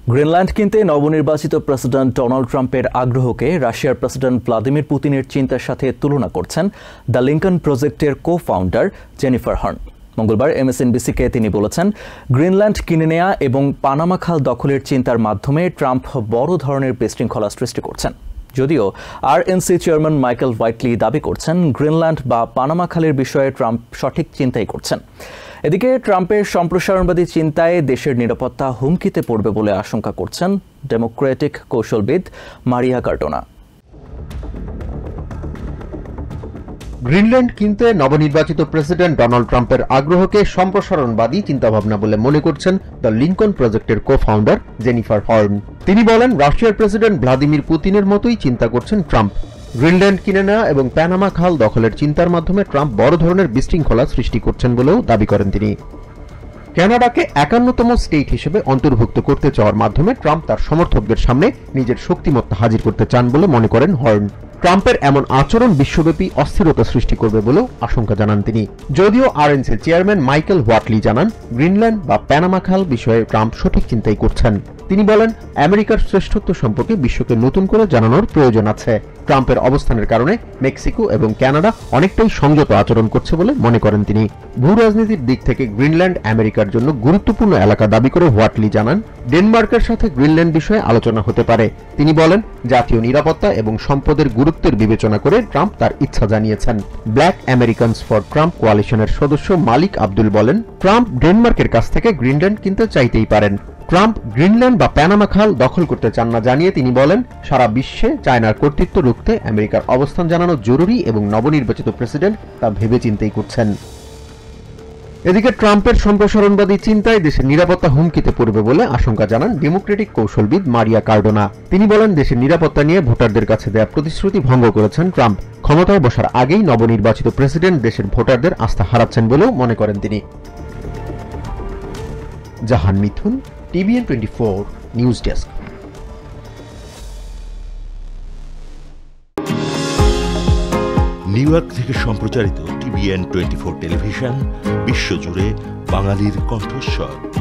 Greenland কিনতে নবনির্বাচিত president Donald ট্রাম্পের আগ্রহকে রাশিয়ার প্রেসিডেন্ট ভ্লাদিমির পুতিনের চিন্তার সাথে তুলনা করছেন দ্য লিঙ্কন প্রজেক্টের কো-ফাউন্ডার জেনিফার হার্ন। মঙ্গলবার এমএসএনবিসিকে তিনি বলেছেন, গ্রিনল্যান্ড কিনে নেয়া এবং পানামা খাল দখলের চিন্তার মাধ্যমে ট্রাম্প বড় ধরনের বিশৃঙ্খলা সৃষ্টি করছেন। যদিও আরএনসি চেয়ারম্যান মাইকেল হোয়াইটলি দাবি করছেন, গ্রিনল্যান্ড বা পানামা খালের বিষয়ে ট্রাম্প সঠিক চিন্তাই করছেন। এদিকে ট্রাম্পের সম্প্রসারণবাদী চিন্তায় দেশের নিরাপত্তা হুমকিতে পড়বে বলে আশঙ্কা করছেন ডেমোক্রেটিক কৌশলবিদ মারিয়া কার্ডোনা। গ্রিনল্যান্ড কিনতে নবনির্বাচিত প্রেসিডেন্ট ডোনাল্ড ট্রাম্পের আগ্রহকে সম্প্রসারণবাদী চিন্তাভাবনা বলে মনে করছেন দ্য লিঙ্কন প্রজেক্টের কো-ফাউন্ডার জেনিফার হার্ন। তিনি বলেন, রাশিয়ার প্রেসিডেন্ট ভ্লাদিমির পুতিনের মতোই চিন্তা করছেন ট্রাম্প। গ্রিনল্যান্ড কিনে নেওয়া এবং পানামা খাল দখলের চিন্তার মাধ্যমে ট্রাম্প বড় ধরনের বিশৃঙ্খলা সৃষ্টি করছেন বলেও দাবি করেন তিনি। কানাডাকে 51তম স্টেট হিসেবে অন্তর্ভুক্ত করতে চাওয়ার মাধ্যমে ট্রাম্প তার সমর্থকদের সামনে নিজের শক্তিমত্তা হাজির করতে চান বলে মনে করেন হার্ন। ট্রাম্পের এমন আচরণ বিশ্বব্যাপী অস্থিরতা সৃষ্টি করবে বলেও আশঙ্কা জানান তিনি। যদিও আরএনসি চেয়ারম্যান মাইকেল হোয়াটলি জানান, গ্রিনল্যান্ড বা পানামা খাল বিষয়ে ট্রাম্প সঠিক চিন্তাই করছেন। তিনি বলেন, আমেরিকার শ্রেষ্ঠত্ব সম্পর্কে বিশ্বকে নতুন করে জানানোর প্রয়োজন আছে। ট্রাম্পের অবস্থানের কারণে মেক্সিকো এবং কানাডা অনেকটাই সংযত আচরণ করছে বলে মনে করেন তিনি। ভূ রাজনীতির দিক থেকে গ্রিনল্যান্ড আমেরিকার জন্য গুরুত্বপূর্ণ এলাকা দাবি করে হোয়াটলি জানান, ডেনমার্কের সাথে গ্রিনল্যান্ড বিষয়ে আলোচনা হতে পারে। তিনি বলেন, জাতীয় নিরাপত্তা এবং সম্পদের গুরুত্বের বিবেচনা করে ট্রাম্প তার ইচ্ছা জানিয়েছেন। ব্ল্যাক আমেরিকানস ফর ট্রাম্প কোয়ালিশনের সদস্য মালিক আব্দুল বলেন, ট্রাম্প ডেনমার্কের কাছ থেকে গ্রিনল্যান্ড কিনতে চাইতেই পারেন। ট্রাম্প গ্রিনল্যান্ড বা পানামা খাল দখল করতে চান না জানিয়ে তিনি বলেন, সারা বিশ্বে চায়নার কর্তৃত্ব রুখতে আমেরিকার অবস্থান জানানো জরুরি এবং নবনির্বাচিত প্রেসিডেন্ট তা ভেবেচিন্তেই করছেন। এদিকে ট্রাম্পের সম্প্রসারণবাদী চিন্তায় দেশের নিরাপত্তা হুমকিতে পড়বে বলে আশঙ্কা জানান ডেমোক্রেটিক কৌশলবিদ মারিয়া কার্ডোনা। তিনি বলেন, দেশের নিরাপত্তা নিয়ে ভোটারদের কাছে দেয়া প্রতিশ্রুতি ভঙ্গ করেছেন ট্রাম্প। ক্ষমতায় বসার আগেই নবনির্বাচিত প্রেসিডেন্ট দেশের ভোটারদের আস্থা হারাচ্ছেন বলেও মনে করেন তিনি। জাহান মিথুন, TVN 24 news desk. New York থেকে সম্প্রচারিত TVN 24 টেলিভিশন বিশ্বজুড়ে বাঙালির কণ্ঠস্বর।